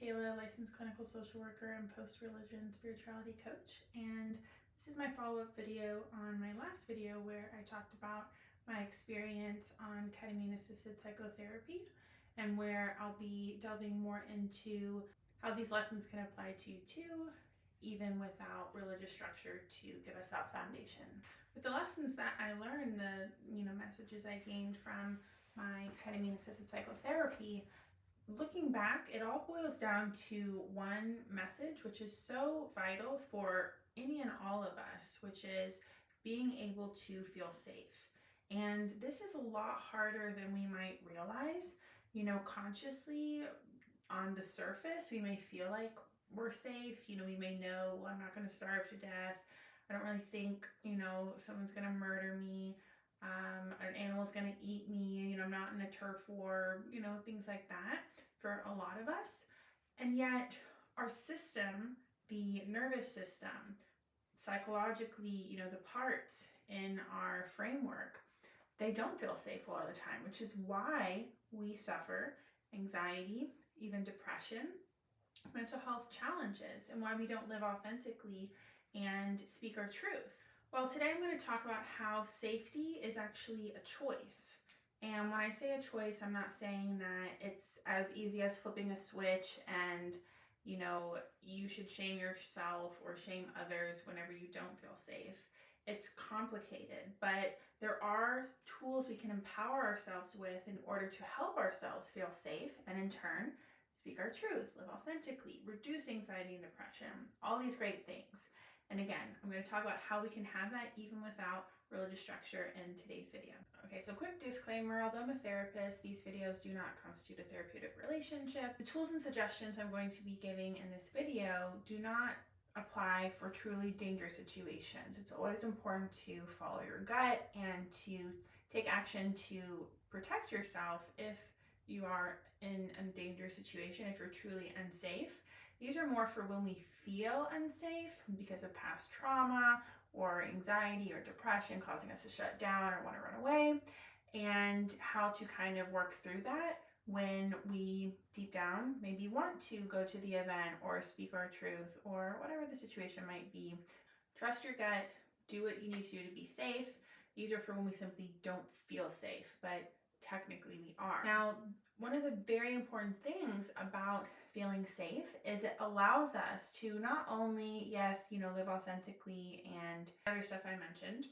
Michaela, licensed clinical social worker and post-religion spirituality coach, and this is my follow-up video on my last video where I talked about my experience on ketamine-assisted psychotherapy and where I'll be delving more into how these lessons can apply to you too, even without religious structure to give us that foundation. With the lessons that I learned, the messages I gained from my ketamine-assisted psychotherapy, looking back, it all boils down to one message, which is so vital for any and all of us, which is being able to feel safe. And this is a lot harder than we might realize. Consciously on the surface, we may feel like we're safe. We may know, well, I'm not going to starve to death. I don't really think, someone's going to murder me. An animal's going to eat me, I'm not in a turf war, things like that for a lot of us. And yet our system, the nervous system, psychologically, the parts in our framework, they don't feel safe a lot of the time, which is why we suffer anxiety, even depression, mental health challenges, and why we don't live authentically and speak our truth. Well, today I'm going to talk about how safety is actually a choice. And when I say a choice, I'm not saying that it's as easy as flipping a switch and, you should shame yourself or shame others whenever you don't feel safe. It's complicated, but there are tools we can empower ourselves with in order to help ourselves feel safe and in turn, speak our truth, live authentically, reduce anxiety and depression, all these great things. And again, I'm going to talk about how we can have that even without religious structure in today's video. Okay, so quick disclaimer, although I'm a therapist, these videos do not constitute a therapeutic relationship. The tools and suggestions I'm going to be giving in this video do not apply for truly dangerous situations. It's always important to follow your gut and to take action to protect yourself if you are in a dangerous situation, if you're truly unsafe. These are more for when we feel unsafe because of past trauma or anxiety or depression causing us to shut down or want to run away, and how to kind of work through that when we deep down maybe want to go to the event or speak our truth or whatever the situation might be. Trust your gut, do what you need to do to be safe. These are for when we simply don't feel safe, but technically we are. Now, one of the very important things about feeling safe is it allows us to not only, yes, live authentically and other stuff I mentioned,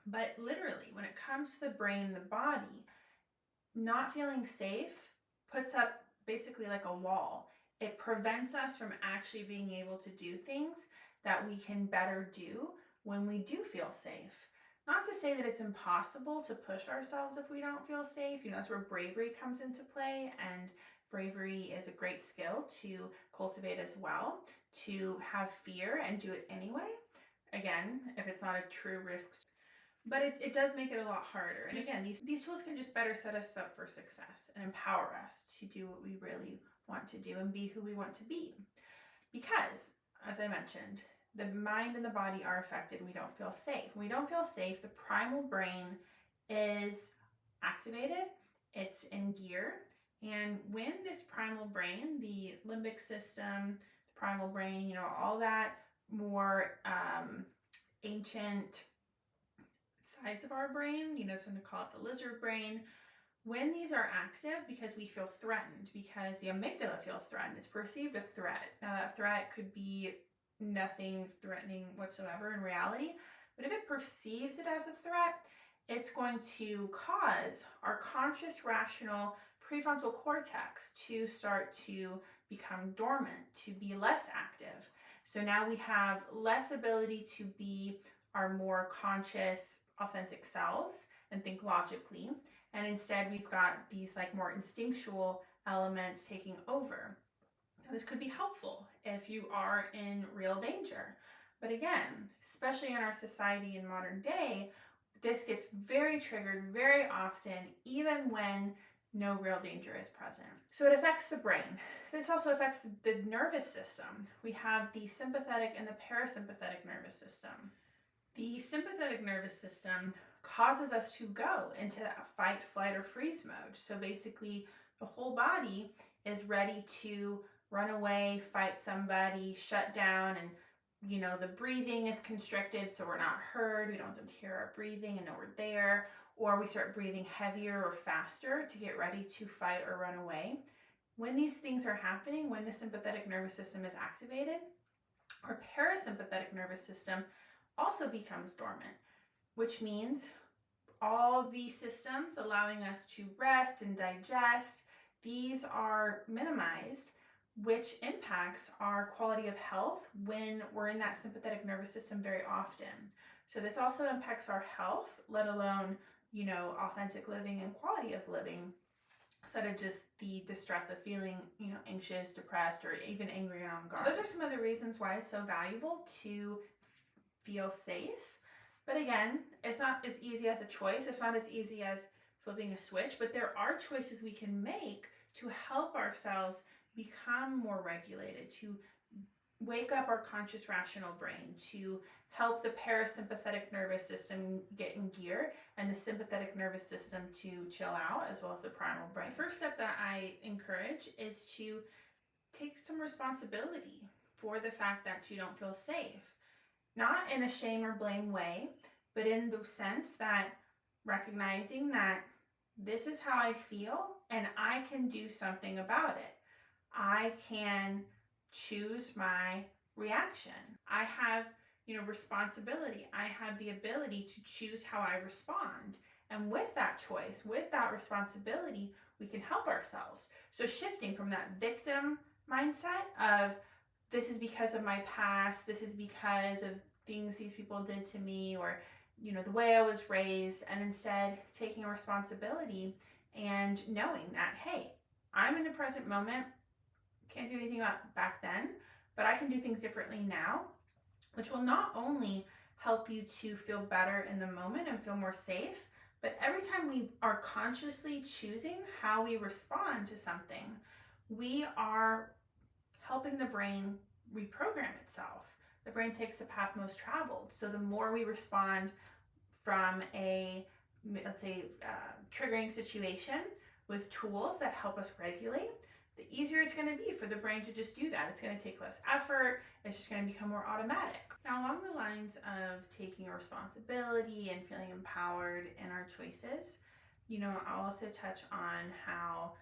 but literally when it comes to the brain and the body, not feeling safe puts up basically like a wall. It prevents us from actually being able to do things that we can better do when we do feel safe. Not to say that it's impossible to push ourselves if we don't feel safe. That's where bravery comes into play, and bravery is a great skill to cultivate as well, to have fear and do it anyway. Again, if it's not a true risk, but it does make it a lot harder. And again, these tools can just better set us up for success and empower us to do what we really want to do and be who we want to be. Because, as I mentioned, the mind and the body are affected and we don't feel safe. When we don't feel safe, the primal brain is activated, it's in gear. And when this primal brain, the limbic system, the primal brain, all that more ancient sides of our brain, some to call it the lizard brain, when these are active because we feel threatened, because the amygdala feels threatened, it's perceived a threat. Now that threat could be nothing threatening whatsoever in reality, but if it perceives it as a threat, it's going to cause our conscious, rational prefrontal cortex to start to become dormant, to be less active. So now we have less ability to be our more conscious, authentic selves and think logically, and instead we've got these like more instinctual elements taking over. Now, this could be helpful if you are in real danger. But again, especially in our society in modern day, this gets very triggered very often, even when no real danger is present. So it affects the brain. This also affects the nervous system. We have the sympathetic and the parasympathetic nervous system. The sympathetic nervous system causes us to go into that fight, flight, or freeze mode. So basically, the whole body is ready to run away, fight somebody, shut down, and you know, the breathing is constricted so we're not heard, we don't have to hear our breathing and know we're there, or we start breathing heavier or faster to get ready to fight or run away. When these things are happening, when the sympathetic nervous system is activated, our parasympathetic nervous system also becomes dormant, which means all these systems allowing us to rest and digest, these are minimized, which impacts our quality of health when we're in that sympathetic nervous system very often. So this also impacts our health, let alone, you know, authentic living and quality of living, instead of just the distress of feeling, you know, anxious, depressed, or even angry and on guard. So those are some of the reasons why it's so valuable to feel safe. But again, it's not as easy as a choice. It's not as easy as flipping a switch, but there are choices we can make to help ourselves become more regulated, to wake up our conscious rational brain, to help the parasympathetic nervous system get in gear and the sympathetic nervous system to chill out, as well as the primal brain. The first step that I encourage is to take some responsibility for the fact that you don't feel safe. Not in a shame or blame way, but in the sense that recognizing that this is how I feel and I can do something about it. I can choose my reaction. I have, you know, responsibility. I have the ability to choose how I respond. And with that choice, with that responsibility, we can help ourselves. So shifting from that victim mindset of this is because of my past, this is because of things these people did to me, or, you know, the way I was raised, and instead taking a responsibility and knowing that, hey, I'm in the present moment, can't do anything about back then, but I can do things differently now, which will not only help you to feel better in the moment and feel more safe, but every time we are consciously choosing how we respond to something, we are helping the brain reprogram itself. The brain takes the path most traveled. So the more we respond from a, let's say, triggering situation with tools that help us regulate, the easier it's going to be for the brain to just do that. It's going to take less effort. It's just going to become more automatic. Now, along the lines of taking a responsibility and feeling empowered in our choices, you know, I'll also touch on how,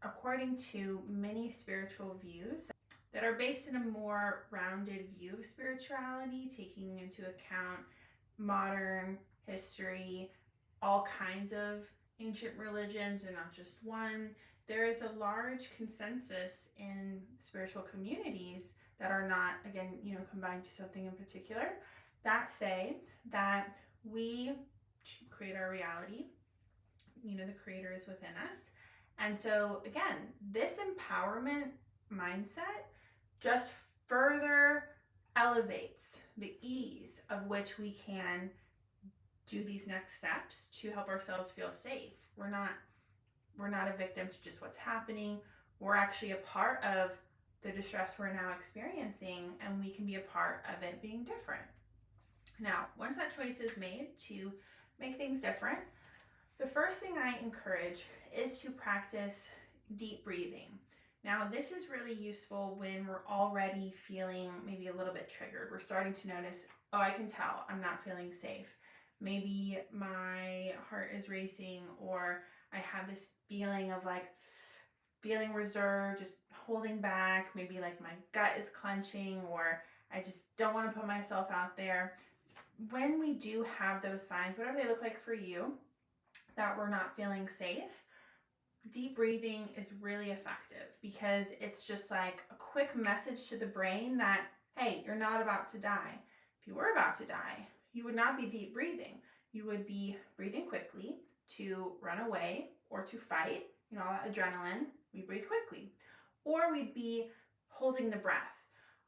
according to many spiritual views that are based in a more rounded view of spirituality, taking into account modern history, all kinds of ancient religions and not just one, there is a large consensus in spiritual communities that are not, again, you know, combined to something in particular, that say that we create our reality, you know, the creator is within us. And so again, this empowerment mindset just further elevates the ease of which we can do these next steps to help ourselves feel safe. We're not a victim to just what's happening. We're actually a part of the distress we're now experiencing, and we can be a part of it being different. Now, once that choice is made to make things different, the first thing I encourage is to practice deep breathing. Now, this is really useful when we're already feeling maybe a little bit triggered. We're starting to notice, oh, I can tell I'm not feeling safe. Maybe my heart is racing, or I have this feeling of like feeling reserved, just holding back. Maybe like my gut is clenching, or I just don't want to put myself out there. When we do have those signs, whatever they look like for you, that we're not feeling safe, deep breathing is really effective, because it's just like a quick message to the brain that, hey, you're not about to die. If you were about to die, you would not be deep breathing. You would be breathing quickly to run away or to fight, you know, all that adrenaline, we breathe quickly. Or we'd be holding the breath.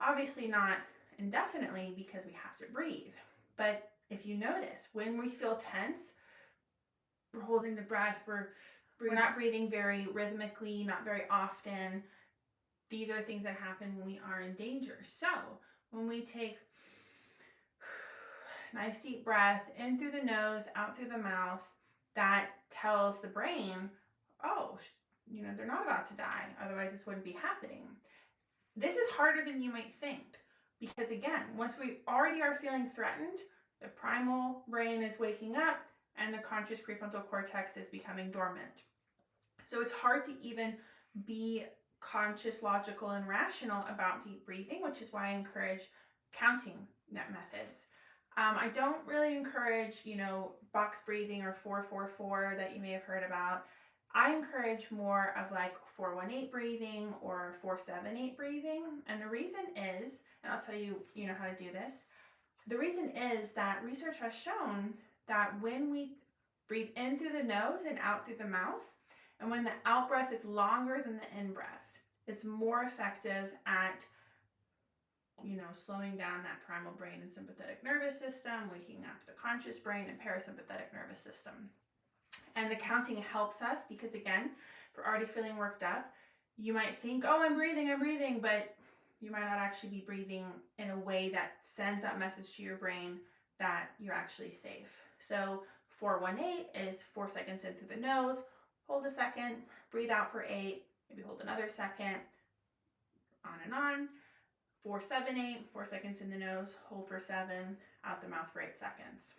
Obviously not indefinitely, because we have to breathe. But if you notice, when we feel tense, we're holding the breath, we're not breathing very rhythmically, not very often. These are things that happen when we are in danger. So when we take nice deep breath in through the nose, out through the mouth, that tells the brain, oh, you know, they're not about to die. Otherwise this wouldn't be happening. This is harder than you might think, because again, once we already are feeling threatened, the primal brain is waking up and the conscious prefrontal cortex is becoming dormant. So it's hard to even be conscious, logical, and rational about deep breathing, which is why I encourage counting methods. I don't really encourage, box breathing or 4-4-4 that you may have heard about. I encourage more of like 4-1-8 breathing or 4-7-8 breathing. And the reason is, and I'll tell you, how to do this. The reason is that research has shown that when we breathe in through the nose and out through the mouth, and when the out breath is longer than the in breath, it's more effective at slowing down that primal brain and sympathetic nervous system, waking up the conscious brain and parasympathetic nervous system. And the counting helps us because, again, if we're already feeling worked up, you might think, oh, I'm breathing, but you might not actually be breathing in a way that sends that message to your brain that you're actually safe. So 4-1-8 is 4 seconds in through the nose, hold a second, breathe out for 8, maybe hold another second, on and on. 4-7-8, 4 seconds in the nose, hold for 7, out the mouth for 8 seconds.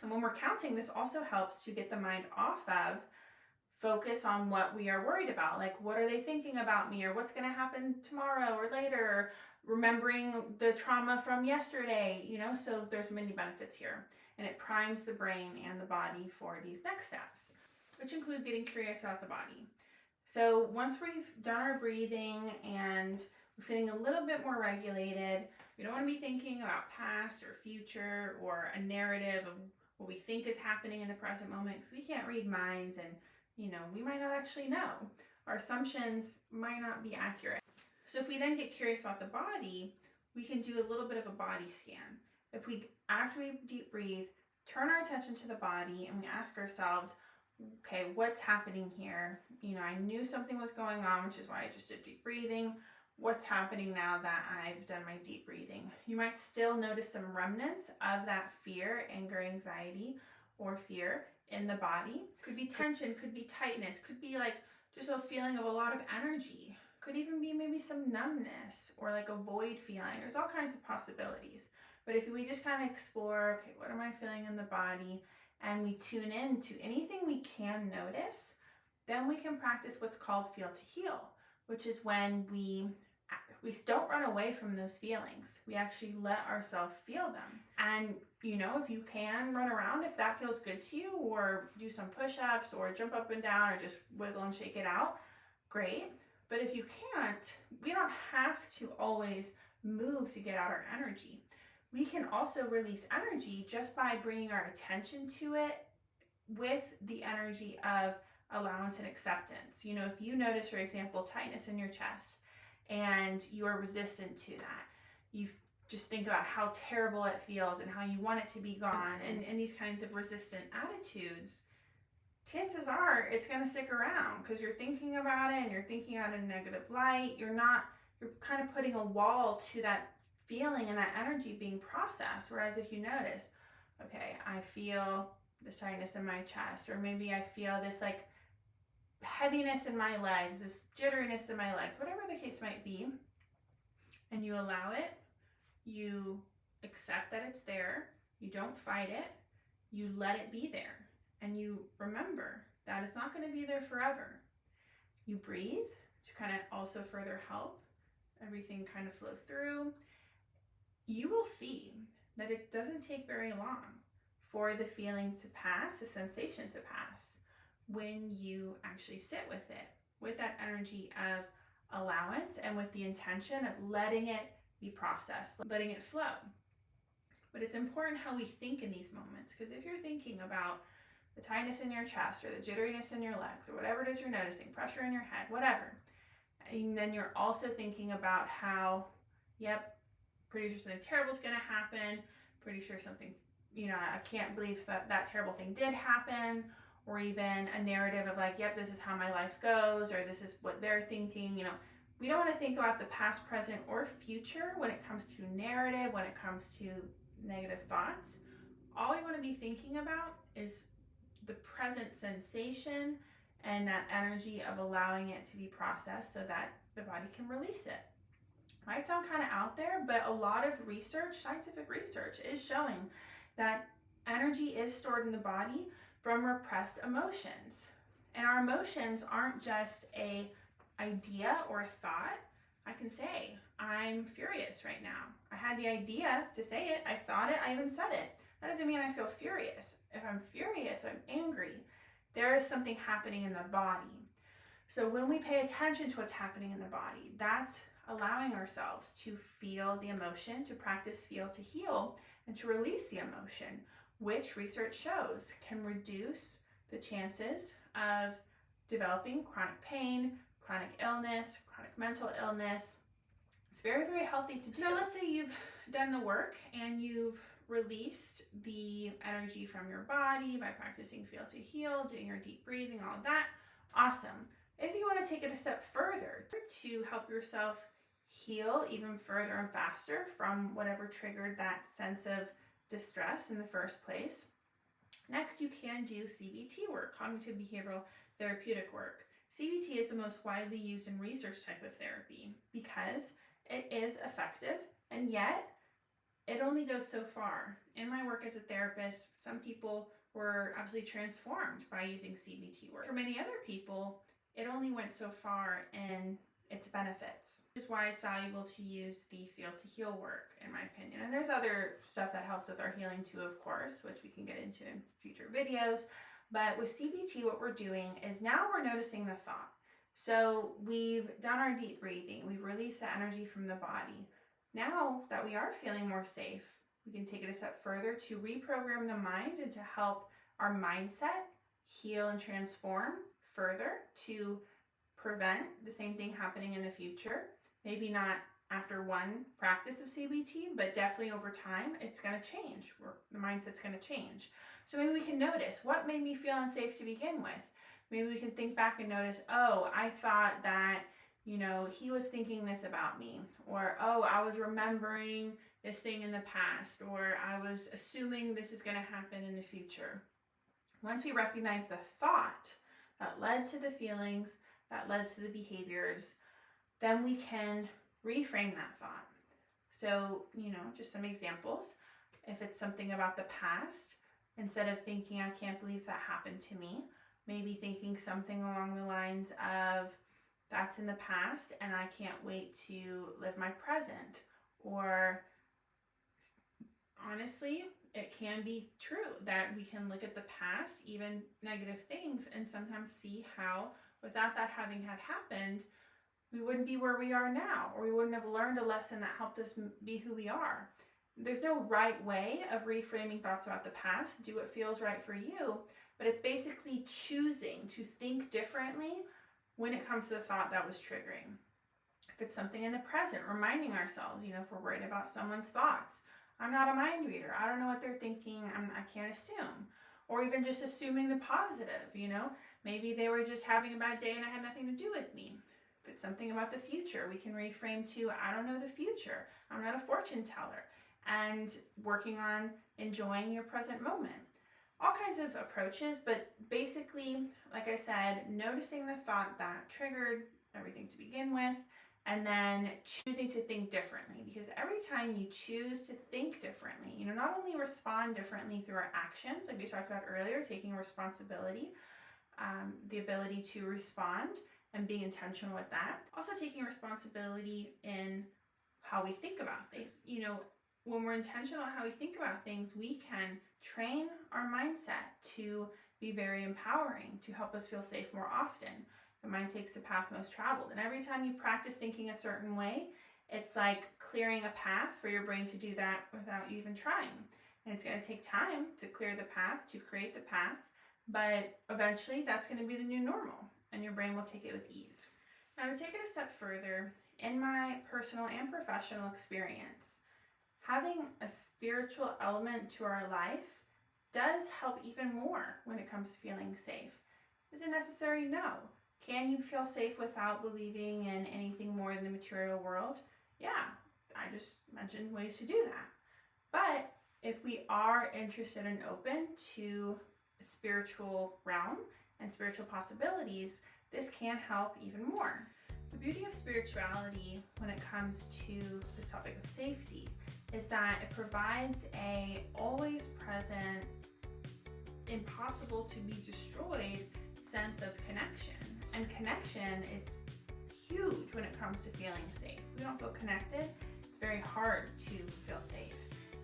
And when we're counting, this also helps to get the mind off of focus on what we are worried about. Like, what are they thinking about me, or what's going to happen tomorrow or later, or remembering the trauma from yesterday, so there's many benefits here. And it primes the brain and the body for these next steps, which include getting curious about the body. So once we've done our breathing and we're feeling a little bit more regulated, we don't want to be thinking about past or future or a narrative of what we think is happening in the present moment, because we can't read minds and, we might not actually know. Our assumptions might not be accurate. So if we then get curious about the body, we can do a little bit of a body scan. If we actively deep breathe, turn our attention to the body, and we ask ourselves, okay, what's happening here? I knew something was going on, which is why I just did deep breathing. What's happening now that I've done my deep breathing? You might still notice some remnants of that fear, anger, anxiety, or fear in the body. Could be tension, could be tightness, could be like just a feeling of a lot of energy. Could even be maybe some numbness or like a void feeling. There's all kinds of possibilities. But if we just kind of explore, okay, what am I feeling in the body? And we tune in to anything we can notice, then we can practice what's called feel to heal, which is when we don't run away from those feelings. We actually let ourselves feel them. And, if you can run around, if that feels good to you, or do some push-ups or jump up and down or just wiggle and shake it out, great. But if you can't, we don't have to always move to get out our energy. We can also release energy just by bringing our attention to it with the energy of allowance and acceptance. If you notice, for example, tightness in your chest and you are resistant to that, you just think about how terrible it feels and how you want it to be gone, and these kinds of resistant attitudes, chances are it's going to stick around because you're thinking about it and you're thinking out in a negative light. You're kind of putting a wall to that feeling and that energy being processed. Whereas if you notice, okay, I feel this tightness in my chest, or maybe I feel this like heaviness in my legs, this jitteriness in my legs, whatever the case might be, and you allow it, you accept that it's there, you don't fight it, you let it be there, and you remember that it's not going to be there forever. You breathe to kind of also further help everything kind of flow through. You will see that it doesn't take very long for the feeling to pass, the sensation to pass, when you actually sit with it, with that energy of allowance and with the intention of letting it be processed, letting it flow. But it's important how we think in these moments, because if you're thinking about the tightness in your chest or the jitteriness in your legs or whatever it is you're noticing, pressure in your head, whatever, and then you're also thinking about how, yep, pretty sure something terrible is going to happen, pretty sure something, I can't believe that terrible thing did happen, or even a narrative of like, yep, this is how my life goes, or this is what they're thinking. We don't want to think about the past, present, or future when it comes to narrative, when it comes to negative thoughts. All you want to be thinking about is the present sensation and that energy of allowing it to be processed so that the body can release it. Might sound kind of out there, but a lot of research, scientific research, is showing that energy is stored in the body from repressed emotions. And our emotions aren't just an idea or a thought. I can say, I'm furious right now. I had the idea to say it, I thought it, I even said it. That doesn't mean I feel furious. If I'm furious, if I'm angry, there is something happening in the body. So when we pay attention to what's happening in the body, that's allowing ourselves to feel the emotion, to practice feel to heal, and to release the emotion, which research shows can reduce the chances of developing chronic pain, chronic illness, chronic mental illness. It's very, very healthy to do. So let's say you've done the work and you've released the energy from your body by practicing feel to heal, doing your deep breathing, all of that. Awesome. If you want to take it a step further to help yourself heal even further and faster from whatever triggered that sense of distress in the first place, next you can do CBT work, cognitive behavioral therapeutic work. CBT is the most widely used and research type of therapy because it is effective, and yet it only goes so far. In my work as a therapist, some people were absolutely transformed by using CBT work. For many other people, it only went so far in its benefits, which is why it's valuable to use the feel to heal work, in my opinion. And there's other stuff that helps with our healing too, of course, which we can get into in future videos. But with CBT, what we're doing is now we're noticing the thought. So we've done our deep breathing, we've released the energy from the body. Now that we are feeling more safe, we can take it a step further to reprogram the mind and to help our mindset heal and transform further to prevent the same thing happening in the future. Maybe not after one practice of CBT, but definitely over time, it's going to change. The mindset's going to change. So maybe we can notice what made me feel unsafe to begin with. Maybe we can think back and notice, oh, I thought that, he was thinking this about me, or, oh, I was remembering this thing in the past, or I was assuming this is going to happen in the future. Once we recognize the thought that led to the feelings, that led to the behaviors, then we can reframe that thought. So, just some examples. If it's something about the past, instead of thinking, I can't believe that happened to me, maybe thinking something along the lines of, that's in the past and I can't wait to live my present. Or honestly, it can be true that we can look at the past, even negative things, and sometimes see how without that having had happened, we wouldn't be where we are now, or we wouldn't have learned a lesson that helped us be who we are. There's no right way of reframing thoughts about the past. Do what feels right for you, but it's basically choosing to think differently when it comes to the thought that was triggering. If it's something in the present, reminding ourselves, if we're worried about someone's thoughts, I'm not a mind reader. I don't know what they're thinking. I can't assume. Or even just assuming the positive, maybe they were just having a bad day and it had nothing to do with me. If it's something about the future, we can reframe to, I don't know the future. I'm not a fortune teller. And working on enjoying your present moment. All kinds of approaches, but basically, like I said, noticing the thought that triggered everything to begin with, and then choosing to think differently. Because every time you choose to think differently, not only respond differently through our actions, like we talked about earlier, taking responsibility, the ability to respond and being intentional with that. Also taking responsibility in how we think about things. When we're intentional on how we think about things, we can train our mindset to be very empowering, to help us feel safe more often. The mind takes the path most traveled. And every time you practice thinking a certain way, it's like clearing a path for your brain to do that without you even trying. And it's going to take time to clear the path, to create the path, but eventually that's going to be the new normal, and your brain will take it with ease. Now, to take it a step further, in my personal and professional experience, having a spiritual element to our life does help even more when it comes to feeling safe. Is it necessary? No. Can you feel safe without believing in anything more than the material world? Yeah, I just mentioned ways to do that. But if we are interested and open to a spiritual realm and spiritual possibilities, this can help even more. The beauty of spirituality when it comes to this topic of safety is that it provides a always present, impossible to be destroyed sense of connection. And connection is huge when it comes to feeling safe. If we don't feel connected, it's very hard to feel safe.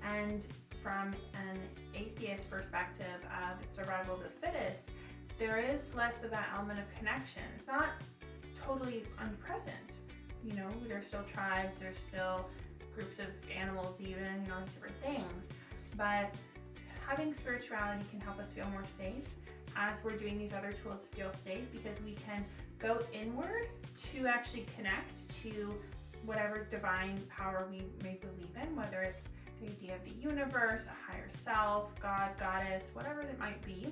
And from an atheist perspective of survival of the fittest, there is less of that element of connection. It's not totally unpresent. You know, there's still tribes, there's still groups of animals even, you know, different things. But having spirituality can help us feel more safe as we're doing these other tools to feel safe, because we can go inward to actually connect to whatever divine power we may believe in, whether it's the idea of the universe, a higher self, God, goddess, whatever it might be.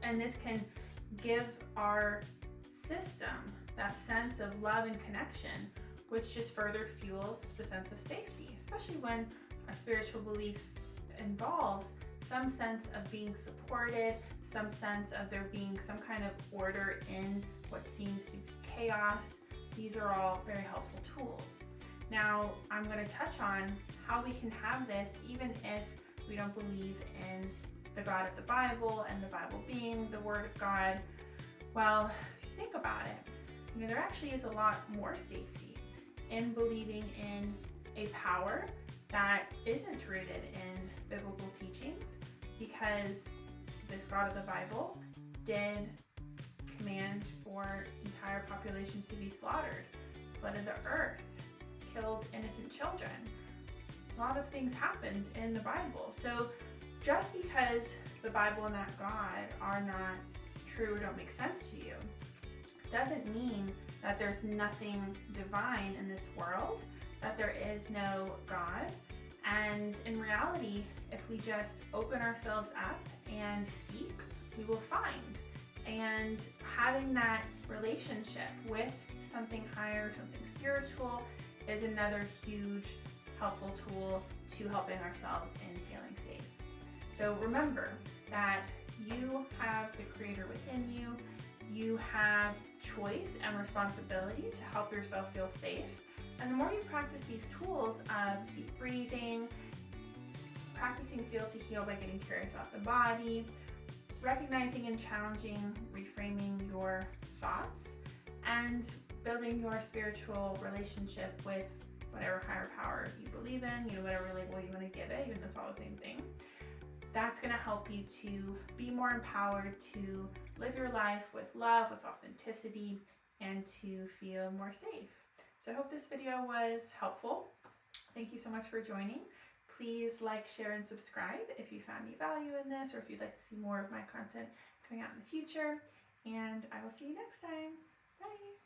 And this can give our system that sense of love and connection, which just further fuels the sense of safety, especially when a spiritual belief involves some sense of being supported, some sense of there being some kind of order in what seems to be chaos. These are all very helpful tools. Now, I'm going to touch on how we can have this even if we don't believe in the God of the Bible and the Bible being the Word of God. Well, if you think about it, you know, there actually is a lot more safety in believing in a power that isn't rooted in biblical teachings, because this God of the Bible did command for entire populations to be slaughtered, flooded the earth, killed innocent children. A lot of things happened in the Bible. So just because the Bible and that God are not true or don't make sense to you, doesn't mean that there's nothing divine in this world, that there is no God. And in reality, if we just open ourselves up and seek, we will find. And having that relationship with something higher, something spiritual, is another huge helpful tool to helping ourselves in feeling safe. So remember that you have the Creator within you. You have choice and responsibility to help yourself feel safe. And the more you practice these tools of deep breathing, practicing Feel to Heal by getting curious about the body, recognizing and challenging, reframing your thoughts, and building your spiritual relationship with whatever higher power you believe in, you know, whatever label you want to give it, even though it's all the same thing. That's going to help you to be more empowered to live your life with love, with authenticity, and to feel more safe. So I hope this video was helpful. Thank you so much for joining. Please like, share, and subscribe if you found any value in this, or if you'd like to see more of my content coming out in the future. And I will see you next time. Bye.